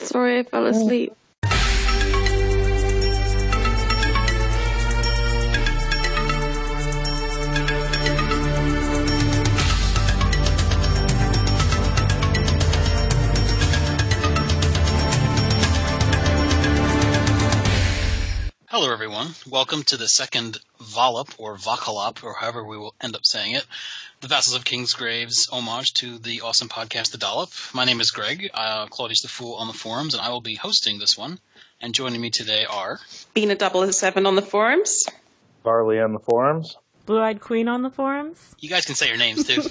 Sorry, I fell asleep. Hello, everyone. Welcome to the second Vollop, or Vollop, or however we will end up saying it, the Vassals of Kingsgrave's homage to the awesome podcast, The Dollop. My name is Greg, claudiusthefool on the forums, and I will be hosting this one. And joining me today are... Bina 007 on the forums. Varley on the forums. BlueEyedQueen on the forums. You guys can say your names, too.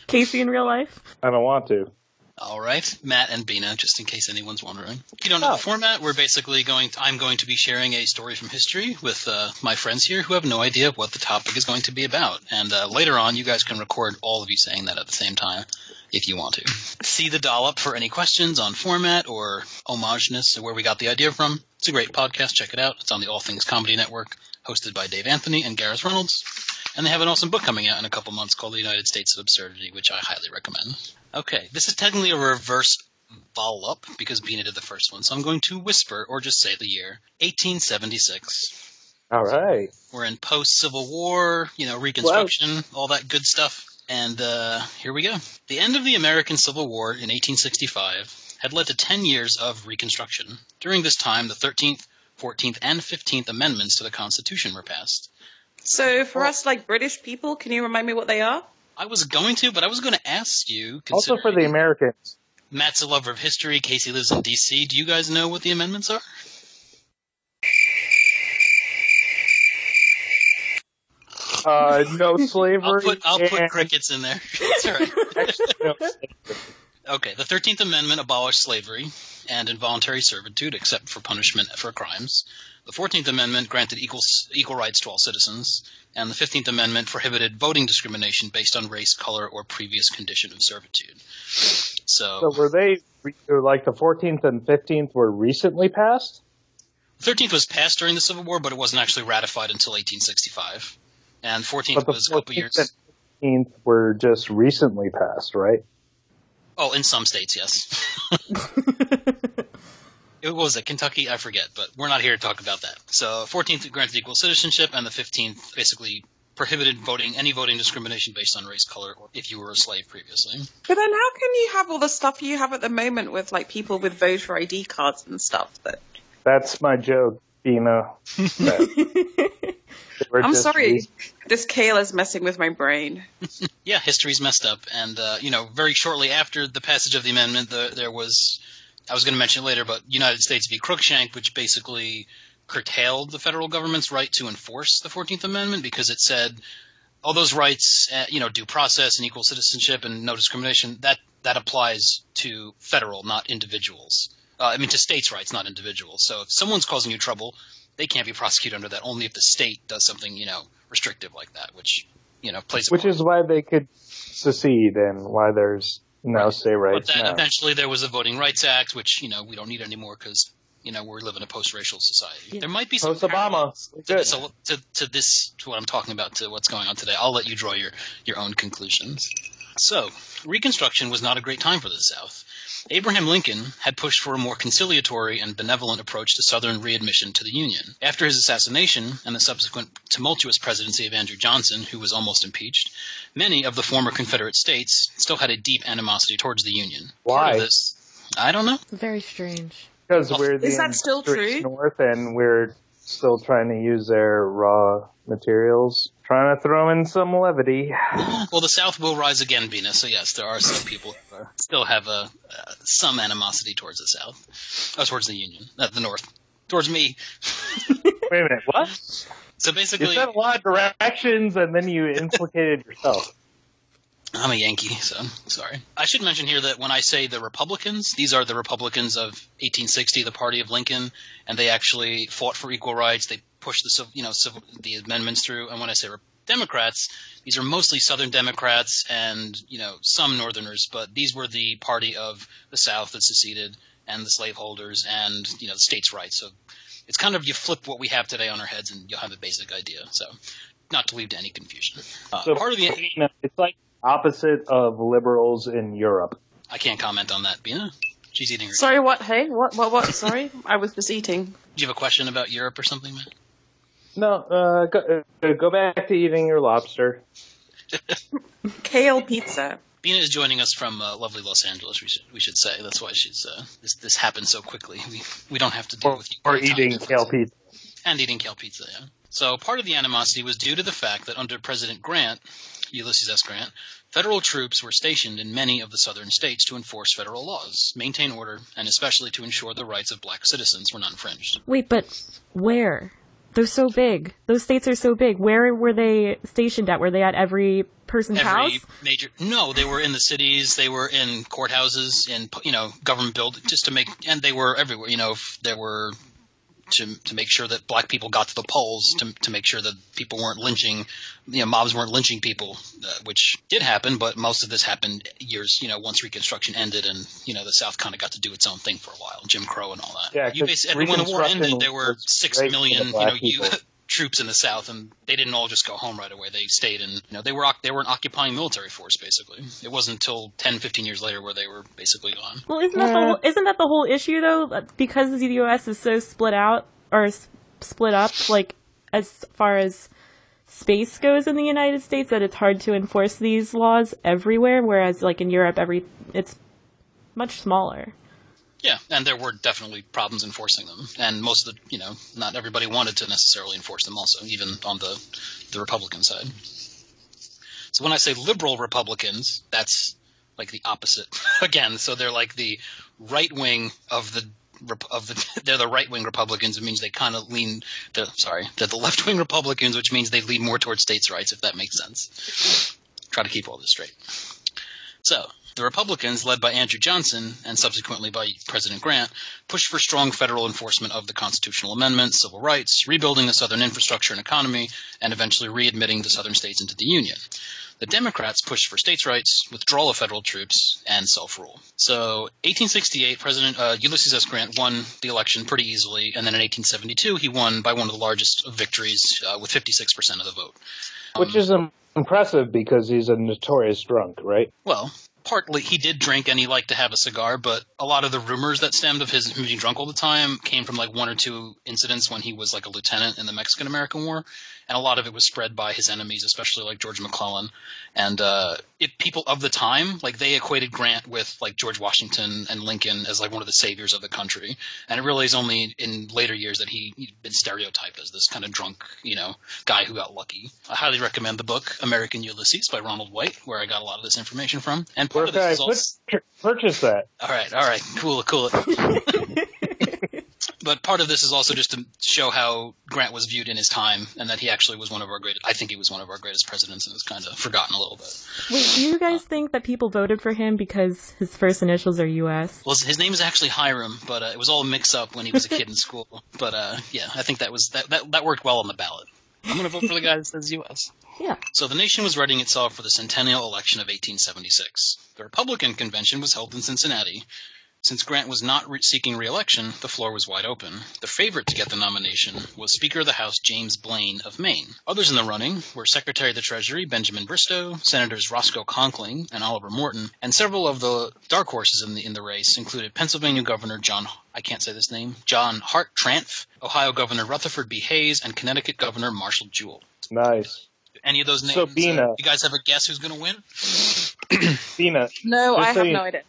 Casey in real life. I don't want to. All right, Matt and Bina, just in case anyone's wondering. If you don't know the format, we're basically I'm going to be sharing a story from history with my friends here who have no idea what the topic is going to be about. And later on, you guys can record all of you saying that at the same time if you want to. See the Dollop for any questions on format or homageness or where we got the idea from. It's a great podcast. Check it out. It's on the All Things Comedy Network, hosted by Dave Anthony and Gareth Reynolds. And they have an awesome book coming out in a couple months called The United States of Absurdity, which I highly recommend. Okay, this is technically a reverse Vollop because Bina did the first one, so I'm going to whisper or just say the year 1876. All right. We're in post-Civil War, Reconstruction, all that good stuff. And here we go. The end of the American Civil War in 1865 had led to 10 years of Reconstruction. During this time, the 13th, 14th, and 15th Amendments to the Constitution were passed. So for us, British people, can you remind me what they are? I was going to, but I was going to ask you. Also for the Americans. Matt's a lover of history. Casey lives in D.C. Do you guys know what the amendments are? No slavery. I'll put crickets in there. That's all right. Okay, the 13th Amendment abolished slavery and involuntary servitude, except for punishment for crimes. The 14th Amendment granted equal rights to all citizens, and the 15th Amendment prohibited voting discrimination based on race, color, or previous condition of servitude. So were they, like the 14th and 15th were recently passed? The 13th was passed during the Civil War, but it wasn't actually ratified until 1865. And 14th was a couple years. The 15th were just recently passed, right? Oh, in some states, yes. What was it? Kentucky? I forget, but we're not here to talk about that. So 14th granted equal citizenship, and the 15th basically prohibited any voting discrimination based on race, color, or if you were a slave previously. But then how can you have all the stuff you have at the moment with people with voter ID cards and stuff? That's my joke, Bina. I'm sorry. This kale is messing with my brain. Yeah, history's messed up. And, very shortly after the passage of the amendment, there was, I was going to mention it later, but United States v. Cruikshank, which basically curtailed the federal government's right to enforce the 14th Amendment because it said all those rights, due process and equal citizenship and no discrimination, that applies to federal, not individuals. To states' rights, not individuals. So if someone's causing you trouble, they can't be prosecuted under that only if the state does something, restrictive like that, which, plays a part. Which is why they could secede and why there's state rights. But then eventually there was a Voting Rights Act, which, we don't need anymore because, we're living in a post-racial society. Yeah. There might be some Post-Obama. To what I'm talking about, to what's going on today. I'll let you draw your own conclusions. So, Reconstruction was not a great time for the South. Abraham Lincoln had pushed for a more conciliatory and benevolent approach to Southern readmission to the Union. After his assassination and the subsequent tumultuous presidency of Andrew Johnson, who was almost impeached, many of the former Confederate states still had a deep animosity towards the Union. Why? I don't know. Very strange. Because we're Is that still true? North and we're still trying to use their raw materials, trying to throw in some levity. Well, the South will rise again, Bina, so yes, there are some people who still have some animosity towards the South. Towards the Union. The North. Towards me. Wait a minute, what? So basically... You said a lot of directions and then you implicated yourself. I'm a Yankee, so sorry. I should mention here that when I say the Republicans, these are the Republicans of 1860, the party of Lincoln, and they actually fought for equal rights. They pushed the amendments through. And when I say Democrats, these are mostly Southern Democrats and some Northerners, but these were the party of the South that seceded and the slaveholders and the states' rights. So it's kind of you flip what we have today on our heads and you'll have a basic idea. So not to lead to any confusion. So part of it's like opposite of liberals in Europe. I can't comment on that, Bina. She's eating her. Sorry, what? Hey, what? Sorry, I was just eating. Do you have a question about Europe or something, Matt? No, go back to eating your lobster. Kale pizza. Bina is joining us from lovely Los Angeles. We should say that's why she's this happened so quickly. We don't have to deal with or eating kale pizza and eating kale pizza. Yeah. So part of the animosity was due to the fact that under President Grant, Ulysses S. Grant, federal troops were stationed in many of the southern states to enforce federal laws, maintain order, and especially to ensure the rights of black citizens were not infringed. Wait, but where? They're so big. Those states are so big. Where were they stationed at? Were they at every person's house? No, they were in the cities. They were in courthouses, in government buildings, and they were everywhere. There were to make sure that black people got to the polls, to make sure that people weren't lynching, mobs weren't lynching people, which did happen, but most of this happened years, once Reconstruction ended and, the South kind of got to do its own thing for a while, Jim Crow and all that. Yeah, when the war ended, there were 6 million, troops in the South, and they didn't all just go home right away. They stayed and, they were an occupying military force, basically. It wasn't until 10, 15 years later where they were basically gone. Well, isn't that the whole issue, though? Because the U.S. is so split up, like, as far as space goes in the United States, that it's hard to enforce these laws everywhere, whereas, like, in Europe, it's much smaller. Yeah, and there were definitely problems enforcing them, and most of the, not everybody wanted to necessarily enforce them also, even on the Republican side. So when I say liberal Republicans, that's like the opposite again. So they're like the right wing they're the right wing Republicans. It means they kind of they're the left wing Republicans, which means they lean more towards states' rights, if that makes sense. Try to keep all this straight. So the Republicans, led by Andrew Johnson and subsequently by President Grant, pushed for strong federal enforcement of the constitutional amendments, civil rights, rebuilding the Southern infrastructure and economy, and eventually readmitting the Southern states into the Union. The Democrats pushed for states' rights, withdrawal of federal troops, and self-rule. So 1868, President Ulysses S. Grant won the election pretty easily, and then in 1872 he won by one of the largest of victories with 56% of the vote. Which is impressive because he's a notorious drunk, right? Well, partly he did drink and he liked to have a cigar, but a lot of the rumors that stemmed of him being drunk all the time came from like one or two incidents when he was like a lieutenant in the Mexican-American War, and a lot of it was spread by his enemies, especially like George McClellan. And people of the time, like they equated Grant with like George Washington and Lincoln as like one of the saviors of the country, and it really is only in later years that he'd been stereotyped as this kind of drunk, guy who got lucky. I highly recommend the book American Ulysses by Ronald White, where I got a lot of this information from. And part of this is also purchase that. All right, cool. But part of this is also just to show how Grant was viewed in his time, and that he actually was one of our greatest. I think he was one of our greatest presidents, and is kind of forgotten a little bit. Wait, do you guys think that people voted for him because his first initials are U.S.? Well, his name is actually Hiram, but it was all mixed up when he was a kid in school. But yeah, I think that worked well on the ballot. I'm going to vote for the guy that says U.S. Yeah. So the nation was readying itself for the centennial election of 1876. The Republican convention was held in Cincinnati. Since Grant was not seeking re-election, the floor was wide open. The favorite to get the nomination was Speaker of the House James Blaine of Maine. Others in the running were Secretary of the Treasury Benjamin Bristow, Senators Roscoe Conkling and Oliver Morton, and several of the dark horses in the race included Pennsylvania Governor John Hart Tranff, Ohio Governor Rutherford B. Hayes, and Connecticut Governor Marshall Jewell. Nice. Any of those names? So Bina, you guys have a guess who's going to win? Bina. No, I have no idea.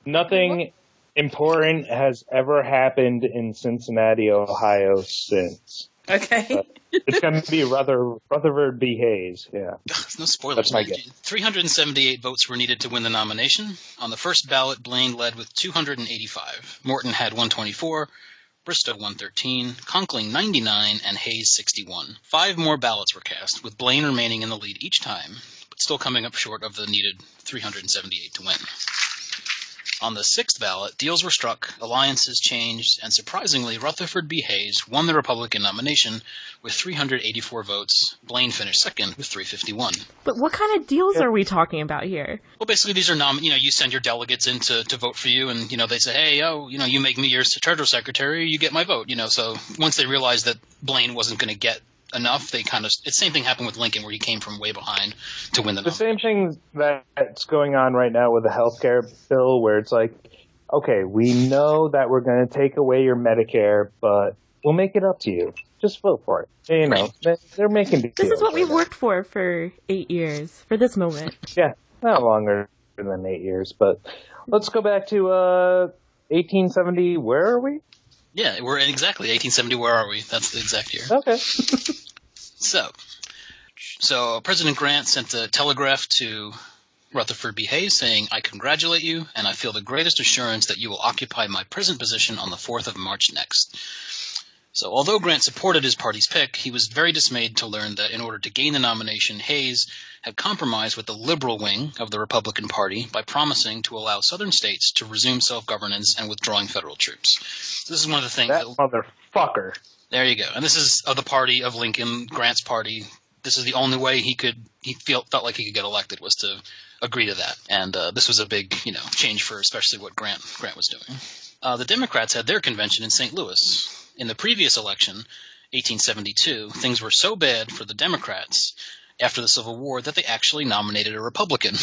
Nothing important has ever happened in Cincinnati, Ohio since. Okay. It's going to be Rutherford B. Hayes. Yeah. No spoilers. That's my guess. 378 votes were needed to win the nomination. On the first ballot, Blaine led with 285. Morton had 124. Bristow 113, Conkling 99, and Hayes 61. 5 more ballots were cast, with Blaine remaining in the lead each time, but still coming up short of the needed 378 to win. On the 6th ballot, deals were struck, alliances changed, and surprisingly, Rutherford B. Hayes won the Republican nomination with 384 votes. Blaine finished second with 351. But what kind of deals are we talking about here? Well, basically, these are you send your delegates in to vote for you, and they say, hey, you make me your treasury secretary, you get my vote. So once they realized that Blaine wasn't going to get enough, they it's the same thing happened with Lincoln, where he came from way behind to win the same thing that's going on right now with the healthcare bill, where it's like okay, we know that we're going to take away your Medicare, but we'll make it up to you. Just vote for it. You know, they're making deals. This is what we've right worked for 8 years, for this moment. Yeah, not longer than 8 years, but let's go back to 1870. Where are we? Yeah, we're in exactly 1870. Where are we? That's the exact year. Okay. So President Grant sent a telegraph to Rutherford B. Hayes saying, "I congratulate you, and I feel the greatest assurance that you will occupy my present position on the 4th of March next." So although Grant supported his party's pick, he was very dismayed to learn that in order to gain the nomination, Hayes had compromised with the liberal wing of the Republican Party by promising to allow southern states to resume self-governance and withdrawing federal troops. So this is one of the things that motherfucker. There you go. And this is of the party of Lincoln, Grant's party. This is the only way he felt like he could get elected, was to agree to that. And this was a big, change for especially what Grant was doing. The Democrats had their convention in St. Louis. In the previous election, 1872, things were so bad for the Democrats after the Civil War that they actually nominated a Republican,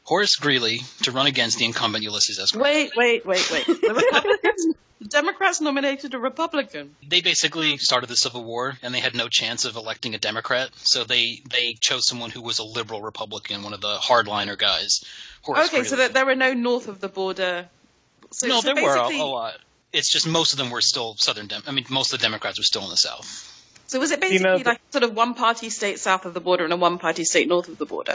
Horace Greeley, to run against the incumbent Ulysses S. Grant. Wait. The Democrats nominated a Republican. They basically started the Civil War, and they had no chance of electing a Democrat, so they chose someone who was a liberal Republican, one of the hardliner guys. Horace Greeley. So that there were no north of the border. No, there were a lot. It's just most of them were still most of the Democrats were still in the South. So was it basically like sort of one-party state south of the border and a one-party state north of the border?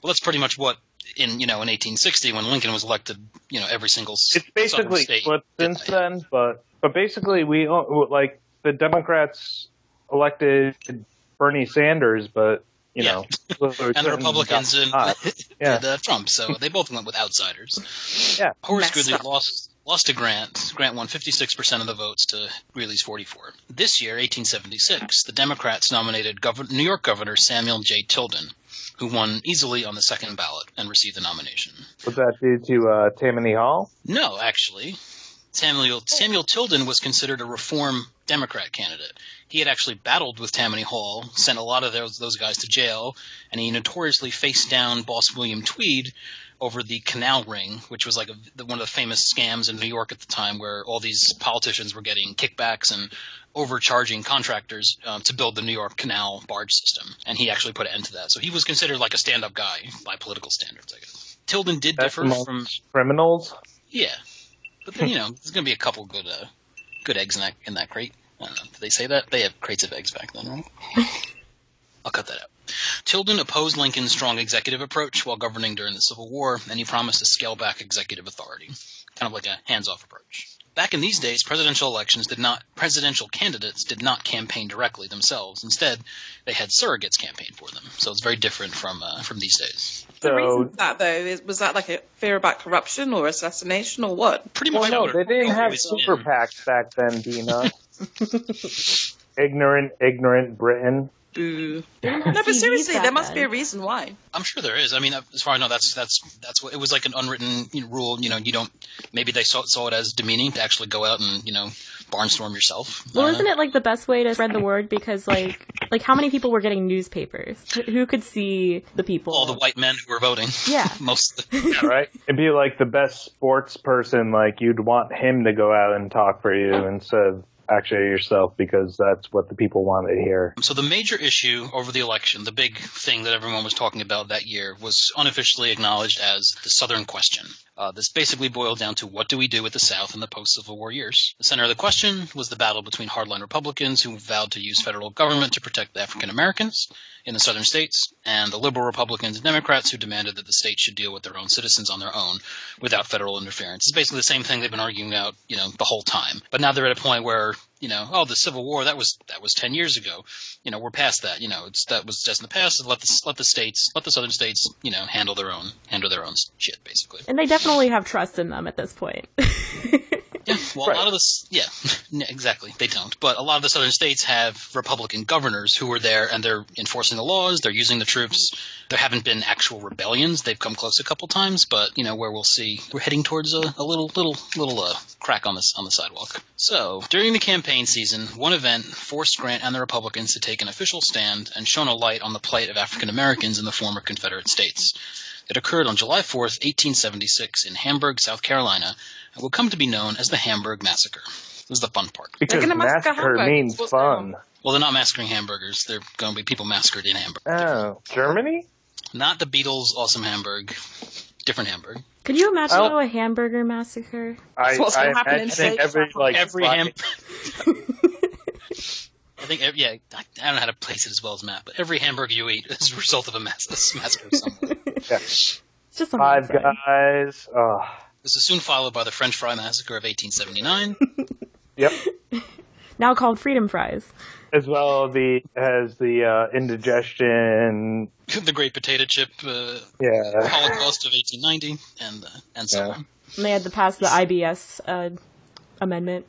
Well, that's pretty much what in 1860 when Lincoln was elected. Every single it's basically state. But since then, but basically the Democrats elected Bernie Sanders, but and the Republicans and Trump. So they both went with outsiders. Yeah, Horace Greeley lost to Grant. Grant won 56% of the votes to Greeley's 44. This year, 1876, the Democrats nominated New York Governor Samuel J. Tilden, who won easily on the second ballot and received the nomination. Was that due to Tammany Hall? No, actually. Samuel Tilden was considered a reform Democrat candidate. He had actually battled with Tammany Hall, sent a lot of those guys to jail, and he notoriously faced down boss William Tweed over the Canal Ring, which was like one of the famous scams in New York at the time, where all these politicians were getting kickbacks and overcharging contractors to build the New York Canal barge system. And he actually put an end to that. So he was considered like a stand-up guy by political standards, I guess. Tilden did differ from criminals. Yeah, but then, there's going to be a couple good eggs in that crate. I don't know. Did they say that? They had crates of eggs back then, right? I'll cut that out. Tilden opposed Lincoln's strong executive approach while governing during the Civil War, and he promised to scale back executive authority, kind of like a hands-off approach. Back in these days, presidential candidates did not campaign directly themselves. Instead, they had surrogates campaign for them. So it's very different from these days. The reason for that, though, was that like a fear about corruption or assassination or what? Pretty much. No, they didn't have super PACs back then, Bina. Ignorant Britain. Boo. No, but seriously, there must be a reason why. I'm sure there is. I mean, as far as I know, that's what it was, like an unwritten rule. You don't. Maybe they saw it as demeaning to actually go out and barnstorm yourself. Well, isn't it like the best way to spread the word? Because like how many people were getting newspapers? Who could see the people? All the white men who were voting. Yeah, most. Yeah, right. It'd be like the best sports person. Like you'd want him to go out and talk for you instead of actually yourself, because that's what the people wanted to hear. So the major issue over the election, the big thing that everyone was talking about that year, was unofficially acknowledged as the Southern Question. This basically boiled down to what do we do with the South in the post-Civil War years. The center of the question was the battle between hardline Republicans who vowed to use federal government to protect the African Americans in the southern states, and the liberal Republicans and Democrats who demanded that the states should deal with their own citizens on their own without federal interference. It's basically the same thing they've been arguing about, the whole time. But now they're at a point where, the Civil War, that was 10 years ago. We're past that. That was just in the past. Let the southern states, handle their own shit, basically. And they definitely have trust in them at this point. Yeah, well, right. A lot of this, exactly, they don't. But a lot of the southern states have Republican governors who are there, and they're enforcing the laws, they're using the troops. There haven't been actual rebellions. They've come close a couple times, but, where we'll see, we're heading towards a little crack on the sidewalk. So, during the campaign season, one event forced Grant and the Republicans to take an official stand and shone a light on the plight of African Americans in the former Confederate states. It occurred on July 4th, 1876 in Hamburg, South Carolina, and would come to be known as the Hamburg Massacre. This is the fun part. Because massacre means fun. Well, they're not massacring hamburgers. They're going to be people massacred in Hamburg. Oh, Germany? Not the Beatles' awesome Hamburg. Different Hamburg. Could you imagine a hamburger massacre? That's what's going to happen in every Hamburg. I think, I don't know how to place it as well as Matt, but every hamburger you eat is a result of a massacre somewhere. Yeah. Just Five Guys. Oh. This is soon followed by the French Fry Massacre of 1879. Yep. Now called Freedom Fries. As well as the indigestion. The Great Potato Chip Holocaust of 1890, and so on. And they had to pass the IBS amendment.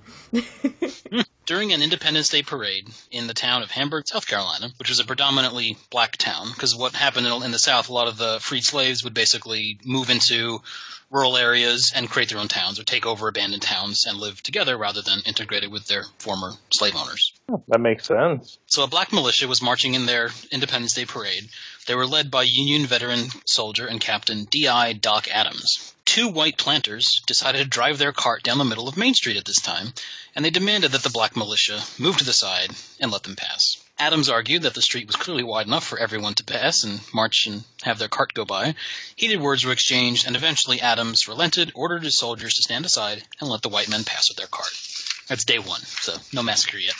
During an Independence Day parade in the town of Hamburg, South Carolina, which was a predominantly black town, because what happened in the South, a lot of the freed slaves would basically move into rural areas and create their own towns or take over abandoned towns and live together rather than integrated with their former slave owners. That makes sense. So a black militia was marching in their Independence Day parade. They were led by Union veteran soldier and Captain D.I. Doc Adams. Two white planters decided to drive their cart down the middle of Main Street at this time, and they demanded that the black militia move to the side and let them pass. Adams argued that the street was clearly wide enough for everyone to pass and march and have their cart go by. Heated words were exchanged, and eventually Adams relented, ordered his soldiers to stand aside, and let the white men pass with their cart. That's day one, so no massacre yet.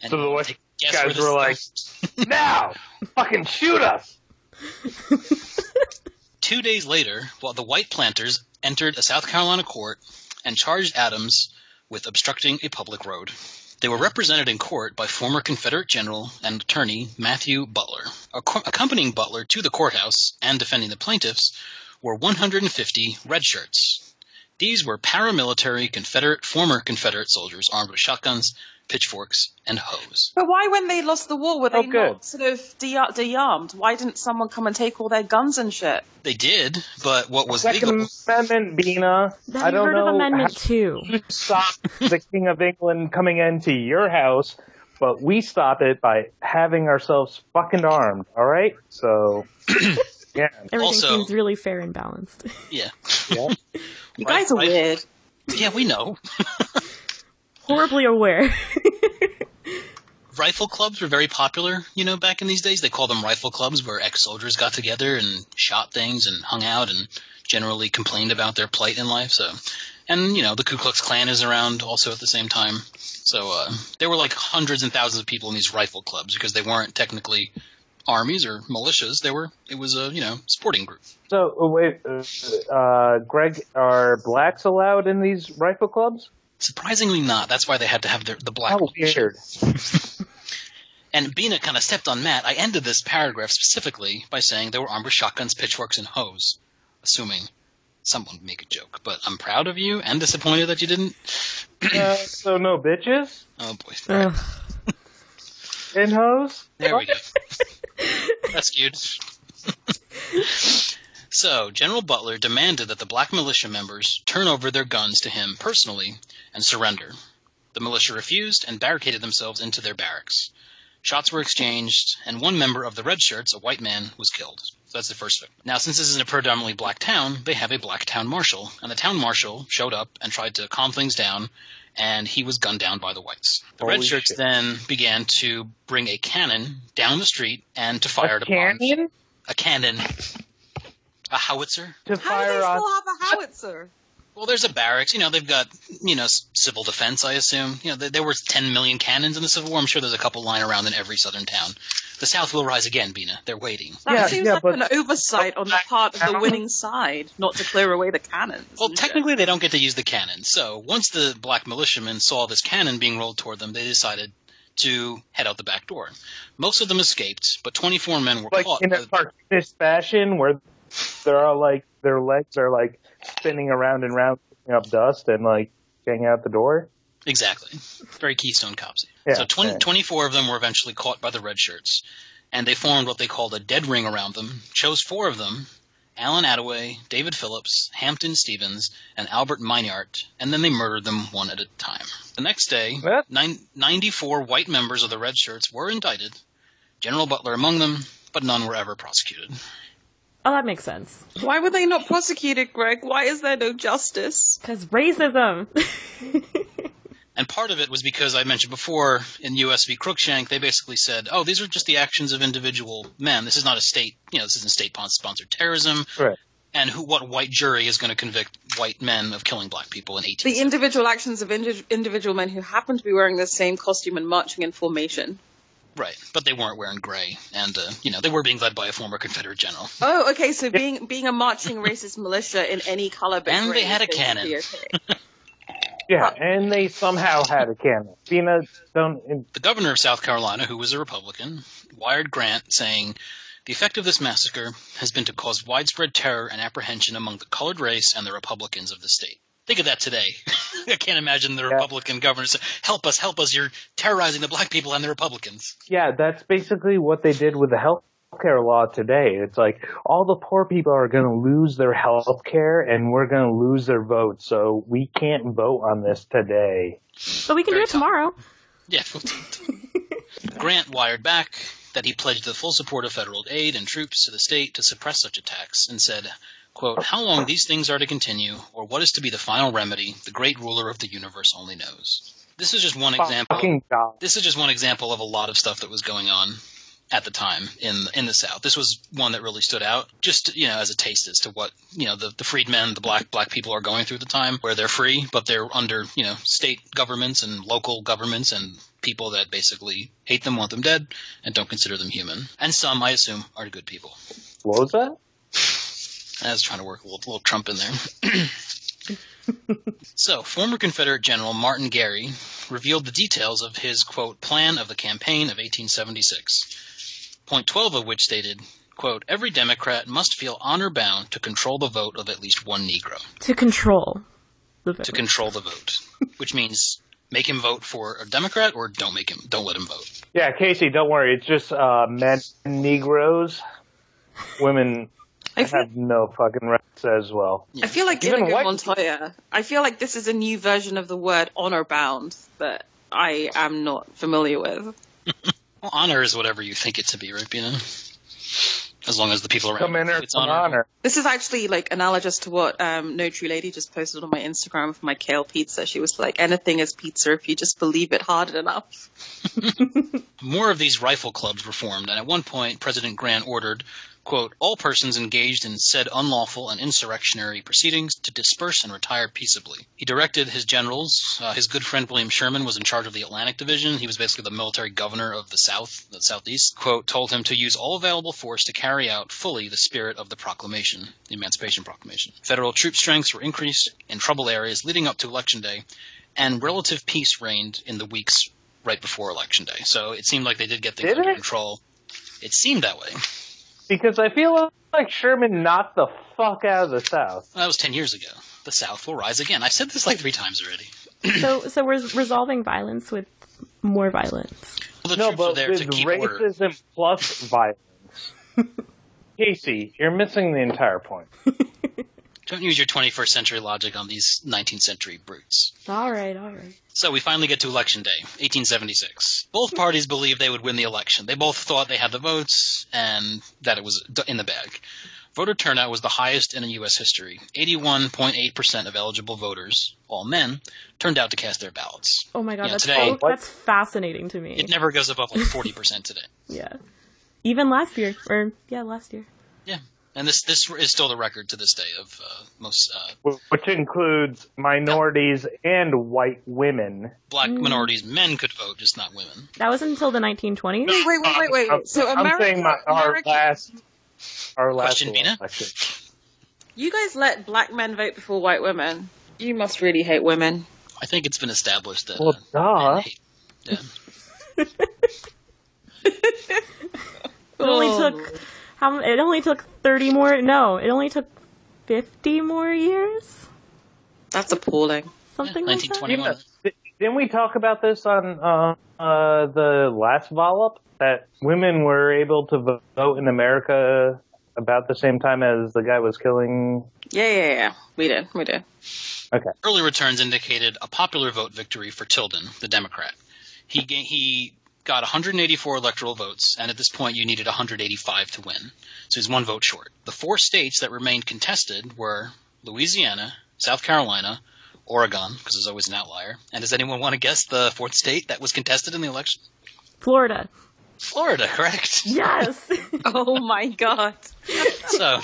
And so the white guys were like, now! Fucking shoot us! 2 days later, while the white planters entered a South Carolina court and charged Adams with obstructing a public road. They were represented in court by former Confederate General and Attorney Matthew Butler. Accompanying Butler to the courthouse and defending the plaintiffs were 150 red shirts. These were paramilitary former Confederate soldiers armed with shotguns, pitchforks, and hoes. But why, when they lost the war, were they not sort of de-armed? Why didn't someone come and take all their guns and shit? They did, but what was Second legal? Amendment, Bina. I don't know. Of Amendment 2. You stop the King of England coming into your house, but we stop it by having ourselves fucking armed. All right, so yeah. Everything seems really fair and balanced. Yeah. Yeah. You guys are weird. Yeah, we know. Horribly aware. Rifle clubs were very popular, back in these days. They called them rifle clubs, where ex-soldiers got together and shot things and hung out and generally complained about their plight in life. So, and, the Ku Klux Klan is around also at the same time. So there were like hundreds and thousands of people in these rifle clubs because they weren't technically armies or militias. It was a, sporting group. So, wait, Greg, are blacks allowed in these rifle clubs? Surprisingly not. That's why they had to have the black. Oh, weird. And Bina kind of stepped on Matt. I ended this paragraph specifically by saying they were armed with shotguns, pitchforks, and hoes, assuming someone would make a joke. But I'm proud of you and disappointed that you didn't. So no bitches? Oh, boy. And hoes? There we go. Rescued. So, General Butler demanded that the black militia members turn over their guns to him personally and surrender. The militia refused and barricaded themselves into their barracks. Shots were exchanged, and one member of the red shirts, a white man, was killed. So that's the first victim. Now, since this is a predominantly black town, they have a black town marshal, and the town marshal showed up and tried to calm things down, and he was gunned down by the whites. The red shirts then began to bring a cannon down the street and to fire at bombs. A cannon? A howitzer? How do they still have a howitzer? Well, there's a barracks. They've got, civil defense, I assume. There were 10 million cannons in the Civil War. I'm sure there's a couple lying around in every southern town. The South will rise again, Bina. They're waiting. That seems like an oversight on the part of the winning side, not to clear away the cannons. Well, technically they don't get to use the cannon. So once the black militiamen saw this cannon being rolled toward them, they decided to head out the back door. Most of them escaped, but 24 men were caught. In a cartoonish fashion where they're all like, their legs are like spinning around and around, picking up dust and like getting out the door. Exactly. Very Keystone Copsy. Yeah, so 24 of them were eventually caught by the red shirts, and they formed what they called a dead ring around them, chose 4 of them, Alan Attaway, David Phillips, Hampton Stevens, and Albert Minart, and then they murdered them one at a time. The next day, 94 white members of the red shirts were indicted, General Butler among them, but none were ever prosecuted. Oh, that makes sense. Why were they not prosecuted, Greg? Why is there no justice? Because racism. And part of it was because I mentioned before in U.S. v. Cruikshank, they basically said, oh, these are just the actions of individual men. This is not a state, this isn't state-sponsored terrorism. Right. And what white jury is going to convict white men of killing black people in 18? The individual actions of individual men who happen to be wearing the same costume and marching in formation. Right, but they weren't wearing gray, and they were being led by a former Confederate general. Oh, okay. So being a marching racist militia in any color, but and gray they had a is cannon. okay. Yeah, and they somehow had a cannon. Bina, The governor of South Carolina, who was a Republican, wired Grant saying, "The effect of this massacre has been to cause widespread terror and apprehension among the colored race and the Republicans of the state." Think of that today. I can't imagine the Republican governor saying, help us, you're terrorizing the black people and the Republicans. Yeah, that's basically what they did with the healthcare law today. It's like all the poor people are going to lose their health care and we're going to lose their votes, so we can't vote on this today. But we can do it tomorrow. Yeah. Grant wired back that he pledged the full support of federal aid and troops to the state to suppress such attacks and said, quote, "How long these things are to continue, or what is to be the final remedy, the great ruler of the universe only knows." This is just one example. This is just one example of a lot of stuff that was going on at the time in the South. This was one that really stood out, just as a taste as to what the freedmen, the black people are going through at the time, where they're free, but they're under state governments and local governments and people that basically hate them, want them dead, and don't consider them human. And some, I assume, are good people. What was that? I was trying to work a little Trump in there. So, former Confederate General Martin Gary revealed the details of his, quote, plan of the campaign of 1876. Point 12 of which stated, quote, "Every Democrat must feel honor-bound to control the vote of at least one Negro." To control the vote. To control the vote. Which means make him vote for a Democrat or don't let him vote. Yeah, Casey, don't worry. It's just men, Negroes, women have no fucking rights as well. Yeah. I feel like Inigo Montoya. I feel like this is a new version of the word honor bound that I am not familiar with. Well, honor is whatever you think it to be, right, Bina? As long as the people around come in it's honor. This is actually like analogous to what No True Lady just posted on my Instagram for my kale pizza. She was like, anything is pizza if you just believe it hard enough. More of these rifle clubs were formed, and at one point President Grant ordered, quote, "All persons engaged in said unlawful and insurrectionary proceedings to disperse and retire peaceably." He directed his generals. His good friend William Sherman was in charge of the Atlantic Division. He was basically the military governor of the Southeast. Quote, told him to use all available force to carry out fully the spirit of the proclamation, the Emancipation Proclamation. Federal troop strengths were increased in trouble areas leading up to Election Day, and relative peace reigned in the weeks right before Election Day. So it seemed like they did get things under control. It seemed that way. Because I feel like Sherman knocked the fuck out of the South. That was 10 years ago. The South will rise again. I've said this like 3 times already. So we're resolving violence with more violence. Well, the troops are there to keep order. Racism plus violence. Casey, you're missing the entire point. Don't use your 21st century logic on these 19th century brutes. All right. So we finally get to Election Day, 1876. Both parties believed they would win the election. They both thought they had the votes and that it was in the bag. Voter turnout was the highest in U.S. history. 81.8% of eligible voters, all men, turned out to cast their ballots. Oh my God, today, that's fascinating to me. It never goes above like 40% today. Yeah. Even last year. Last year. Yeah. And this is still the record to this day of most... which includes minorities and white women. Black minorities, men could vote, just not women. That was until the 1920s? Wait. So I'm saying our last question, Bina? You guys let black men vote before white women. You must really hate women. I think it's been established that duh. Yeah. It only took 30 more. No, it only took 50 more years. That's appalling. Something like 1921. that. Didn't we talk about this on the last Vollop? That women were able to vote in America about the same time as the guy was killing. Yeah. We did. Okay. Early returns indicated a popular vote victory for Tilden, the Democrat. He got 184 electoral votes, and at this point you needed 185 to win. So he's one vote short. The 4 states that remained contested were Louisiana, South Carolina, Oregon, because there's always an outlier. And does anyone want to guess the 4th state that was contested in the election? Florida. Florida, correct? Yes. Oh my god. So,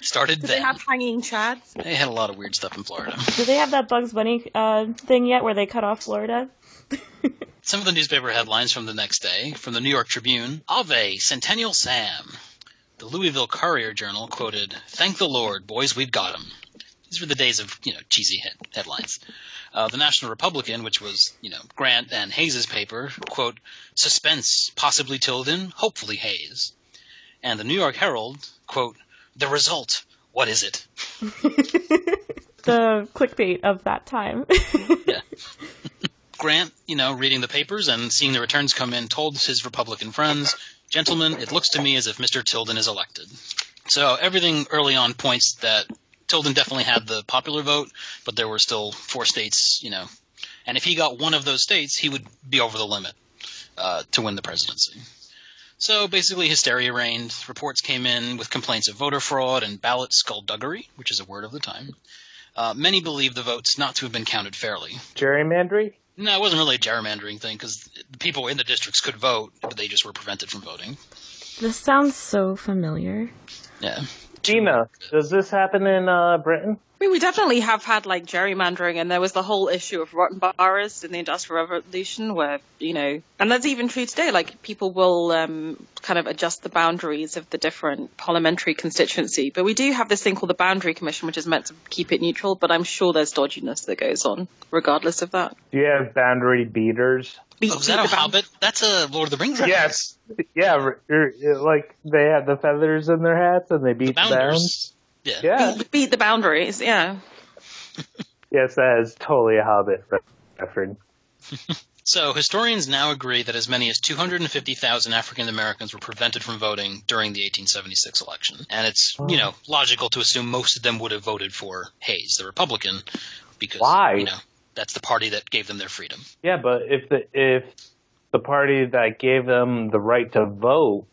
started Do then. they have hanging chads? They had a lot of weird stuff in Florida. Do they have that Bugs Bunny thing yet where they cut off Florida? Some of the newspaper headlines from the next day, from the New York Tribune, Ave, Centennial Sam. The Louisville Courier-Journal quoted, "Thank the Lord, boys, we've got 'em." These were the days of, cheesy headlines. The National Republican, which was, Grant and Hayes' paper, quote, "Suspense, possibly Tilden, hopefully Hayes." And the New York Herald, quote, "The result, what is it?" The clickbait of that time. Yeah. Grant, reading the papers and seeing the returns come in, told his Republican friends, "Gentlemen, it looks to me as if Mr. Tilden is elected." So everything early on points that Tilden definitely had the popular vote, but there were still 4 states, and if he got one of those states, he would be over the limit to win the presidency. So basically hysteria reigned. Reports came in with complaints of voter fraud and ballot skullduggery, which is a word of the time. Many believe the votes not to have been counted fairly. Gerrymandering? No, it wasn't really a gerrymandering thing, because the people in the districts could vote, but they just were prevented from voting. This sounds so familiar. Yeah. Bina, does this happen in Britain? I mean, we definitely have had gerrymandering, and there was the whole issue of rotten boroughs in the Industrial Revolution where, and that's even true today. People will kind of adjust the boundaries of the different parliamentary constituency. But we do have this thing called the Boundary Commission, which is meant to keep it neutral, but I'm sure there's dodginess that goes on regardless of that. Do you have boundary beaters? Is that a Hobbit? That's a Lord of the Rings reference. Yes. Yeah, they have the feathers in their hats and they beat the bounds. Yeah. Beat the boundaries, yeah. Yes, that is totally a Hobbit reference. So historians now agree that as many as 250,000 African Americans were prevented from voting during the 1876 election. And it's, logical to assume most of them would have voted for Hayes, the Republican, because, why? That's the party that gave them their freedom. Yeah, but if the party that gave them the right to vote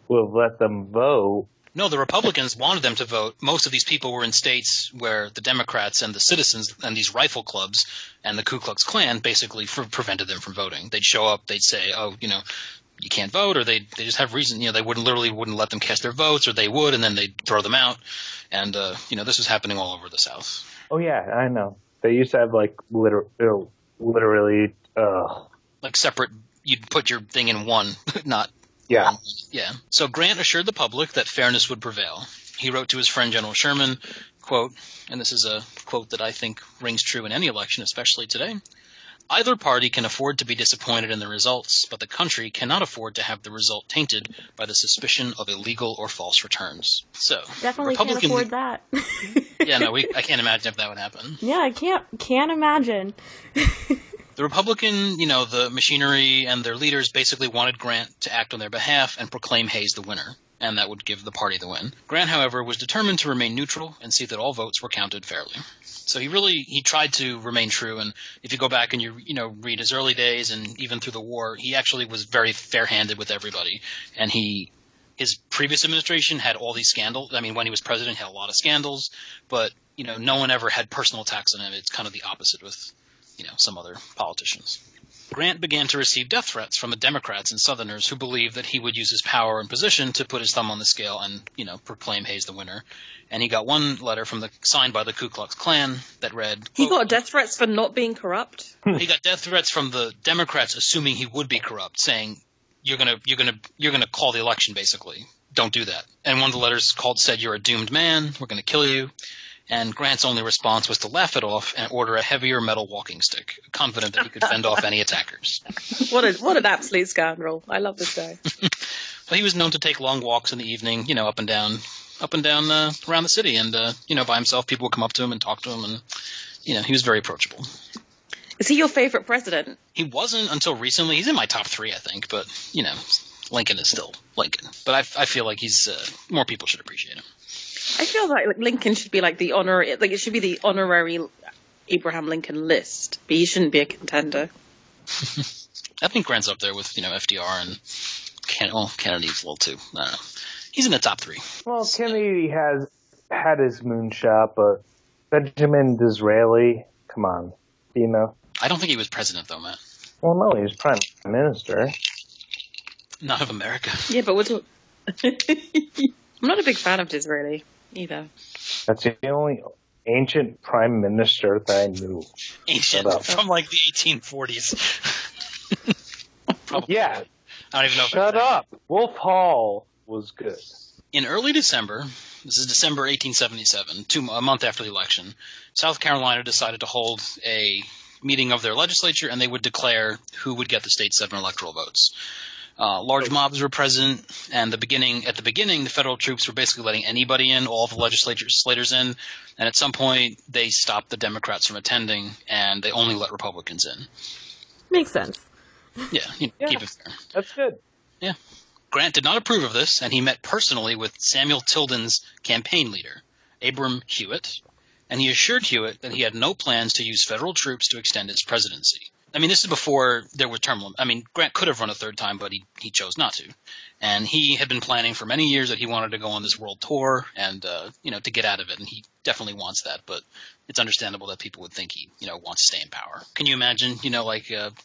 will let them vote. No, the Republicans wanted them to vote. Most of these people were in states where the Democrats and the citizens and these rifle clubs and the Ku Klux Klan basically prevented them from voting. They'd show up, they'd say, you can't vote, or they just have reason, they wouldn't let them cast their votes, or they would, and then they'd throw them out. And, this was happening all over the South. Oh, yeah, I know. They used to have, literally, separate, you'd put your thing in one, not. Yeah. Yeah. So Grant assured the public that fairness would prevail. He wrote to his friend General Sherman, quote, and this is a quote that I think rings true in any election, especially today, "Either party can afford to be disappointed in the results, but the country cannot afford to have the result tainted by the suspicion of illegal or false returns." So definitely can't afford that. Yeah, no, I can't imagine if that would happen. Yeah, I can't imagine. The Republican, the machinery and their leaders basically wanted Grant to act on their behalf and proclaim Hayes the winner, and that would give the party the win. Grant, however, was determined to remain neutral and see that all votes were counted fairly. So he tried to remain true, and if you go back and you read his early days and even through the war, he actually was very fair-handed with everybody, and his previous administration had all these scandals. I mean, when he was president, he had a lot of scandals, but no one ever had personal attacks on him. It's kind of the opposite with some other politicians. Grant began to receive death threats from the Democrats and Southerners who believed that he would use his power and position to put his thumb on the scale and, proclaim Hayes the winner. And he got one letter signed by the Ku Klux Klan that read, he got death threats for not being corrupt? He got death threats from the Democrats assuming he would be corrupt, saying, you're gonna call the election, basically. Don't do that. And one of the letters said, "You're a doomed man. We're gonna kill you." And Grant's only response was to laugh it off and order a heavier metal walking stick, confident that he could fend off any attackers. What an absolute scoundrel. I love this guy. Well, he was known to take long walks in the evening, up and down around the city. And, by himself, people would come up to him and talk to him. And, he was very approachable. Is he your favorite president? He wasn't until recently. He's in my top 3, I think. But, Lincoln is still Lincoln. But I feel like more people should appreciate him. I feel like Lincoln should be it should be the honorary Abraham Lincoln list, but he shouldn't be a contender. I think Grant's up there with, FDR and Kennedy's a little too. I don't know. He's in the top 3. Well, Kennedy has had his moonshot, but Benjamin Disraeli, come on, I don't think he was president, though, Matt. Well, no, he was prime minister. Not of America. Yeah, but I'm not a big fan of Disraeli either. That's the only ancient prime minister that I knew. Ancient, from like the 1840s. Yeah. I don't even know. Shut up. Wolf Hall was good. In early December, this is December 1877, a month after the election, South Carolina decided to hold a meeting of their legislature, and they would declare who would get the state's 7 electoral votes. Large mobs were present, and at the beginning, the federal troops were basically letting anybody in, all the legislators in, and at some point they stopped the Democrats from attending, and they only let Republicans in. Makes sense. Yeah, keep it fair. That's good. Yeah. Grant did not approve of this, and he met personally with Samuel Tilden's campaign leader, Abram Hewitt, and he assured Hewitt that he had no plans to use federal troops to extend his presidency. I mean, this is before there were term limits. I mean, Grant could have run a third time, but he chose not to. And he had been planning for many years that he wanted to go on this world tour and, to get out of it. And he definitely wants that, but it's understandable that people would think he, wants to stay in power. Can you imagine,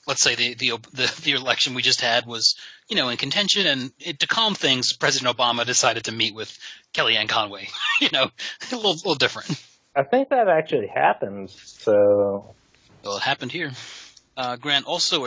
let's say the election we just had was, in contention, and to calm things, President Obama decided to meet with Kellyanne Conway. A little different. I think that actually happened, so... Well, it happened here. Grant also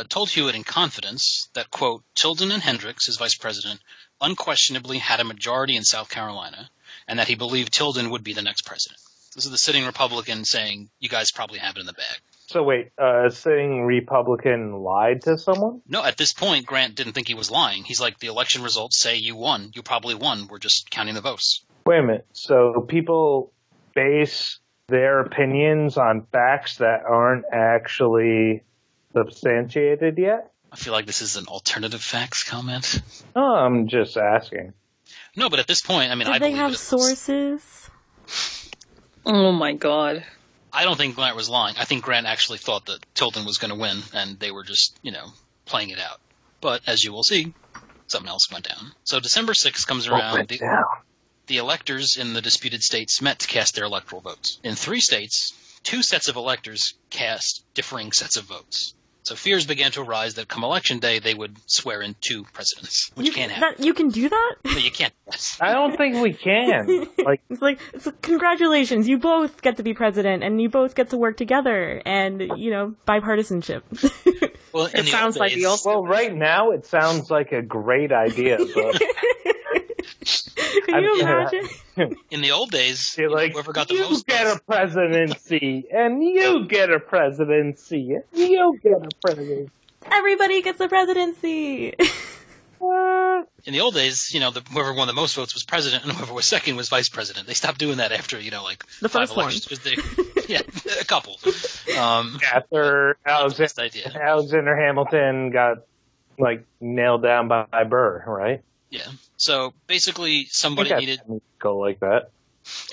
told Hewitt in confidence that, quote, Tilden and Hendricks, his vice president, unquestionably had a majority in South Carolina, and that he believed Tilden would be the next president. This is the sitting Republican saying, you guys probably have it in the bag. So wait, sitting Republican lied to someone? No, at this point, Grant didn't think he was lying. He's like, the election results say you won. You probably won. We're just counting the votes. Wait a minute. So people base their opinions on facts that aren't actually substantiated yet? I feel like this is an alternative facts comment. Oh, I'm just asking. No, but at this point, I mean, Did they have sources? Oh my god. I don't think Grant was lying. I think Grant actually thought that Tilden was going to win, and they were just, playing it out. But as you will see, something else went down. So December 6th comes around. The electors in the disputed states met to cast their electoral votes. In 3 states, 2 sets of electors cast differing sets of votes. So fears began to arise that come election day, they would swear in 2 presidents, which can't happen. You can do that? No, you can't. I don't think we can. It's congratulations, you both get to be president, and you both get to work together, and, bipartisanship. Well, it sounds like the Well, right now it sounds like a great idea, but... Can you imagine? In the old days, whoever got the you most get votes. a presidency, and you get a presidency, and you get a presidency. Everybody gets a presidency. In the old days, whoever won the most votes was president, and whoever was second was vice president. They stopped doing that after, the 5 first elections. Yeah, a couple. After Alexander Hamilton got, nailed down by Burr, right? Yeah. So basically, somebody needed to go like that.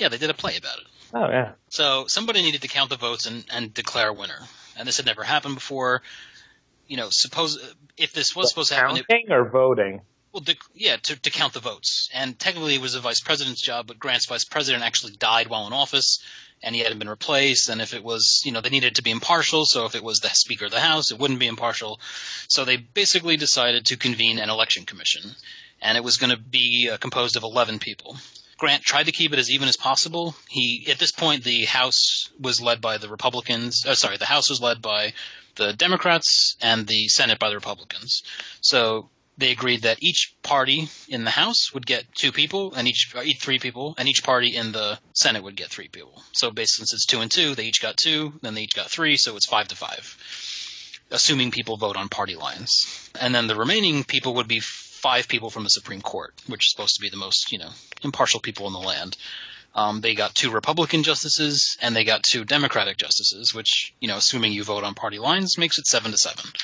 Yeah, they did a play about it. Oh yeah. So somebody needed to count the votes and declare a winner, and this had never happened before. Suppose if this was supposed to happen, counting or voting. Well, to count the votes, and technically it was the vice president's job, but Grant's vice president actually died while in office, and he hadn't been replaced. And if it was, they needed to be impartial. So if it was the Speaker of the House, it wouldn't be impartial. So they basically decided to convene an election commission. And it was going to be composed of 11 people. Grant tried to keep it as even as possible. At this point, the House was led by the Republicans. The House was led by the Democrats and the Senate by the Republicans. So they agreed that each party in the House would get 2 people, and each 3 people, and each party in the Senate would get 3 people. So basically, since it's 2 and 2, they each got 2, then they each got 3, so it's 5-5, assuming people vote on party lines. And then the remaining people would be 5 people from the Supreme Court, which is supposed to be the most, impartial people in the land. They got 2 Republican justices, and they got 2 Democratic justices, which, assuming you vote on party lines, makes it 7-7.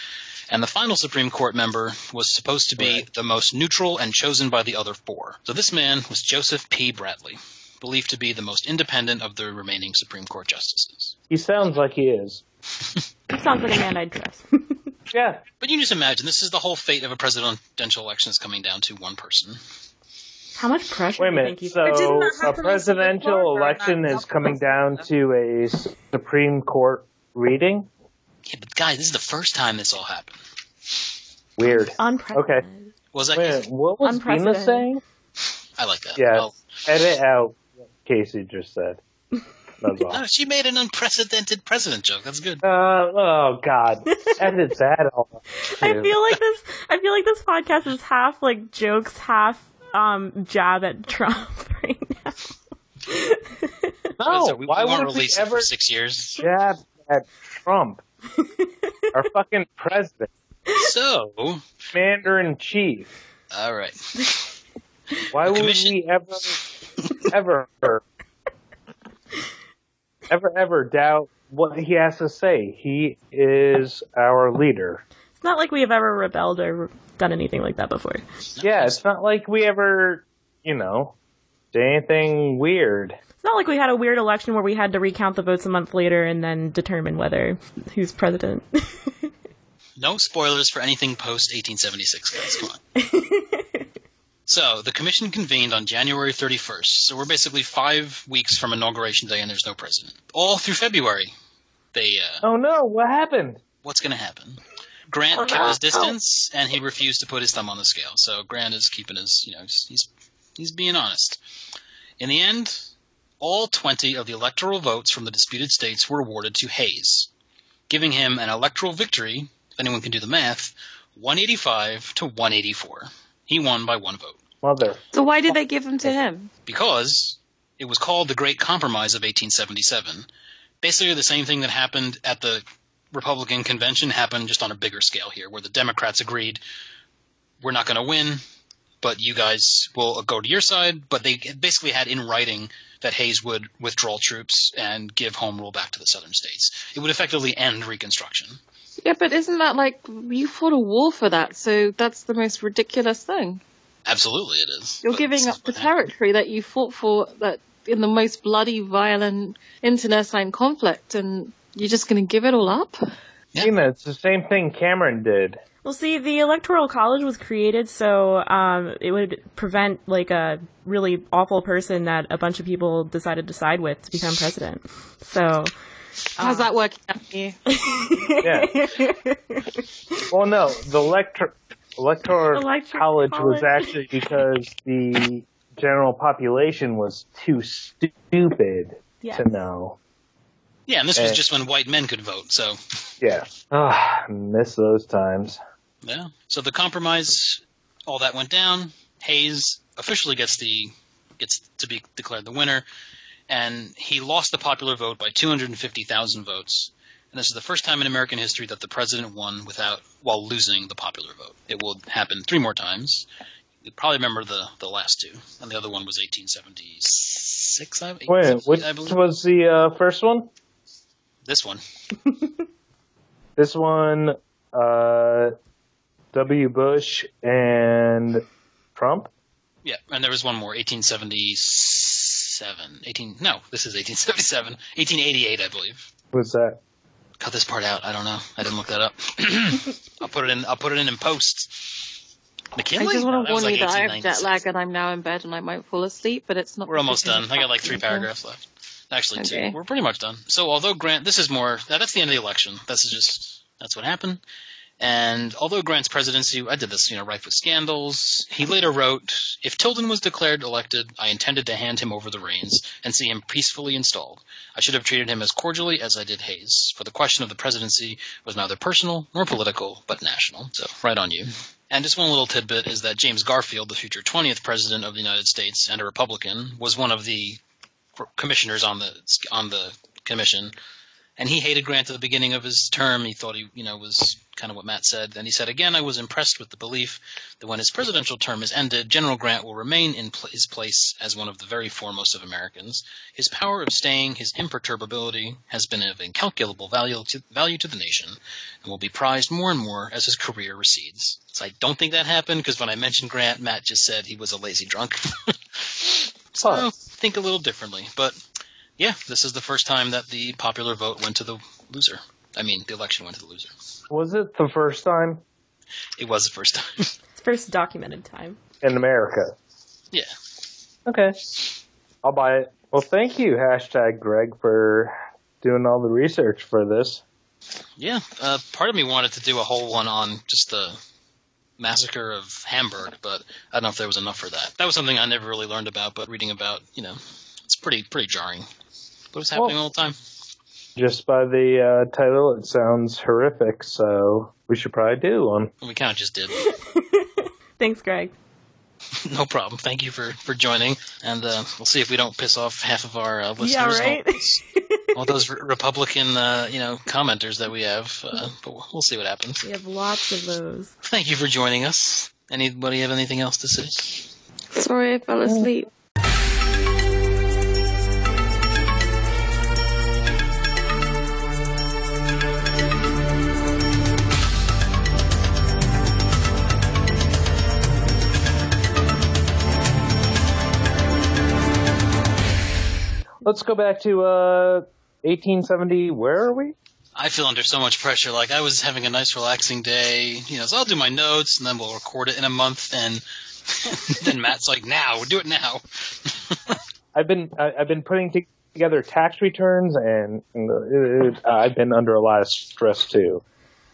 And the final Supreme Court member was supposed to be the most neutral and chosen by the other 4. So this man was Joseph P. Bradley, believed to be the most independent of the remaining Supreme Court justices. He sounds like he is. He sounds like a man I'd trust. Yeah. But you just imagine, this is the whole fate of a presidential election is coming down to one person. How much pressure Wait a do you minute. think So But didn't that a happen presidential also with election Florida? is coming down to a Supreme Court reading? Yeah, but guys, this is the first time this all happened. Weird. Unprecedented. Okay. Was that Wait a minute, what was Bina Unprecedented. saying? I like that. Yeah. Well, Edit out what Casey just said. That's all. no, she made an unprecedented president joke. That's good. Oh God! Edit that all. I feel like this podcast is half like jokes, half jab at Trump right now. No, So we why won't would we release it ever for 6 years. jab at Trump, our fucking president, So, commander in chief? all right. Why The would commission- we ever doubt what he has to say? He is our leader. It's not like we have ever rebelled or done anything like that before. Yeah, it's not like we ever, did anything weird. It's not like we had a weird election where we had to recount the votes a month later and then determine who's president. No spoilers for anything post 1876, guys. Come on. So, the commission convened on January 31st. So we're basically 5 weeks from Inauguration Day and there's no president. All through February. Oh no, what happened? What's going to happen? Grant kept his distance and he refused to put his thumb on the scale. So Grant is keeping his, he's being honest. In the end, all 20 of the electoral votes from the disputed states were awarded to Hayes, giving him an electoral victory, if anyone can do the math, 185 to 184. He won by one vote. Mother. So why did they give them to him? Because it was called the Great Compromise of 1877. Basically the same thing that happened at the Republican convention happened just on a bigger scale here, where the Democrats agreed, we're not going to win, but you guys will go to your side. But they basically had in writing that Hayes would withdraw troops and give home rule back to the southern states. It would effectively end Reconstruction. Yeah, but isn't that like, you fought a war for that, so that's the most ridiculous thing. Absolutely it is. You're But giving this up is the what happened. territory that you fought for that in the most bloody, violent, internecine conflict, and you're just going to give it all up? Yeah. Tina, it's the same thing Cameron did. Well, see, the Electoral College was created so it would prevent like a really awful person that a bunch of people decided to side with to become president. So How's that working out for you? Yeah. Well, no, the electoral college was actually because the general population was too stupid to know. Yeah, and this was just when white men could vote, so. Yeah. I miss those times. Yeah. So the compromise, all that went down. Hayes officially gets to be declared the winner, and he lost the popular vote by 250,000 votes. And this is the first time in American history that the president won while losing the popular vote. It will happen 3 more times. You probably remember the last 2, and the other one was 1876. Wait, which I believe. was the first one? This one. This one, W. Bush and Trump? Yeah, and there was one more, 1877. No, this is 1877. 1888, I believe. What's that? Cut this part out. I don't know. I didn't look that up. I'll put it in post. McKinley? I just want to That was warn you like that I have jet 1896. lag and I'm now in bed and I might fall asleep, but it's not. We're almost done. particularly I got like 3 fucking paragraphs left. Actually, Okay. 2. We're pretty much done. So although Grant, that's the end of the election. That's what happened. And although Grant's presidency, I did this, rife with scandals, he later wrote, if Tilden was declared elected, I intended to hand him over the reins and see him peacefully installed. I should have treated him as cordially as I did Hayes, for the question of the presidency was neither personal nor political, but national. So, right on you. And just one little tidbit is that James Garfield, the future 20th president of the United States and a Republican, was one of the commissioners on the commission. And he hated Grant at the beginning of his term. He thought he, was kind of what Matt said. And he said, again, I was impressed with the belief that when his presidential term is ended, General Grant will remain in his place as one of the very foremost of Americans. His power of staying, his imperturbability, has been of incalculable value to the nation and will be prized more and more as his career recedes. So I don't think that happened because when I mentioned Grant, Matt just said he was a lazy drunk. So think a little differently. But yeah, this is the first time that the popular vote went to the loser. I mean, the election went to the loser. Was it the first time? It was the first time. It's first documented time. In America? Yeah. Okay. I'll buy it. Well, thank you, #Greg, for doing all the research for this. Yeah. Part of me wanted to do a whole one on just the massacre of Hamburg, but I don't know if there was enough for that. That was something I never really learned about, but reading about, it's pretty jarring. But it's happening all the time. Just by the title, it sounds horrific, so we should probably do one. We kind of just did. Thanks, Greg. No problem. Thank you for joining, and we'll see if we don't piss off half of our listeners. Yeah, right? All those Republican, commenters that we have, but we'll see what happens. We have lots of those. Thank you for joining us. Anybody have anything else to say? Sorry, I fell asleep. Let's go back to 1870. Where are we? I feel under so much pressure. Like, I was having a nice, relaxing day, so I'll do my notes, and then we'll record it in a month, and then Matt's like, now, do it now. I've been putting together tax returns, and I've been under a lot of stress, too.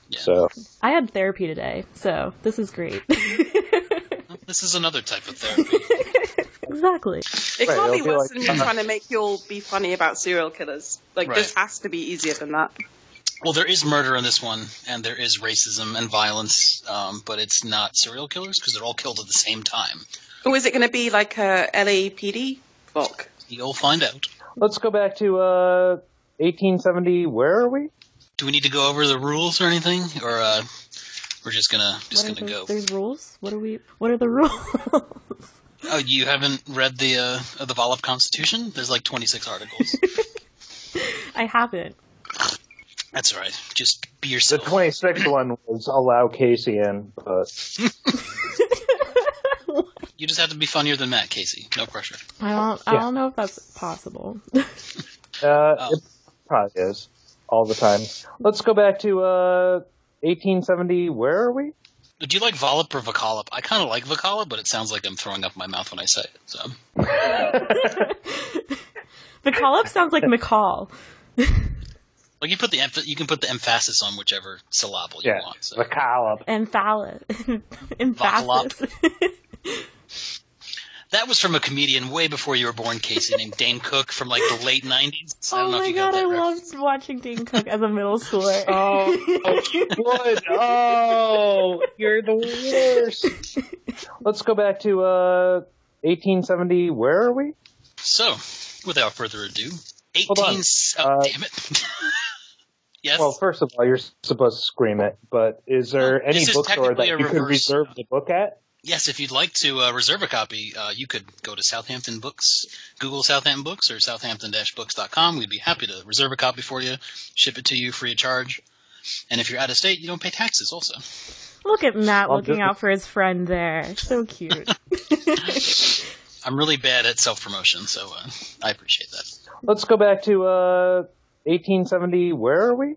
Yeah. So I had therapy today, so this is great. This is another type of therapy. Exactly. It can't be worse than trying to make you all be funny about serial killers. This has to be easier than that. Well, there is murder in this one, and there is racism and violence, but it's not serial killers because they're all killed at the same time. Or is it going to be like a LAPD book? You'll find out. Let's go back to 1870. Where are we? Do we need to go over the rules or anything, or we're just gonna go? There's rules. What are the rules? Oh, you haven't read the Vollop Constitution? There's like 26 articles. I haven't. That's all right. Just be yourself. The 26th one was allow Casey in, but you just have to be funnier than Matt, Casey. No pressure. I don't know if that's possible. It probably is all the time. Let's go back to 1870. Where are we? Do you like Vollop or Vollop? I kind of like Vollop, but it sounds like I'm throwing up my mouth when I say it. So. Vollop sounds like McCall. Like you can put the emphasis on whichever syllable you want. So. Vollop. Emphasis. That was from a comedian way before you were born, Casey, named Dane Cook from like the late 90s. I don't know if you got that reference. Loved watching Dane Cook as a middle schooler. Oh, you would. Oh, you're the worst. Let's go back to 1870. Where are we? So, without further ado, damn it. Yes. Well, first of all, you're supposed to scream it, but is there any bookstore that you could reserve the book at? Yes, if you'd like to reserve a copy, you could go to Southampton Books, Google Southampton Books, or southampton-books.com. We'd be happy to reserve a copy for you, ship it to you free of charge. And if you're out of state, you don't pay taxes also. Look at Matt looking out for his friend there. So cute. I'm really bad at self-promotion, so I appreciate that. Let's go back to 1870. Where are we?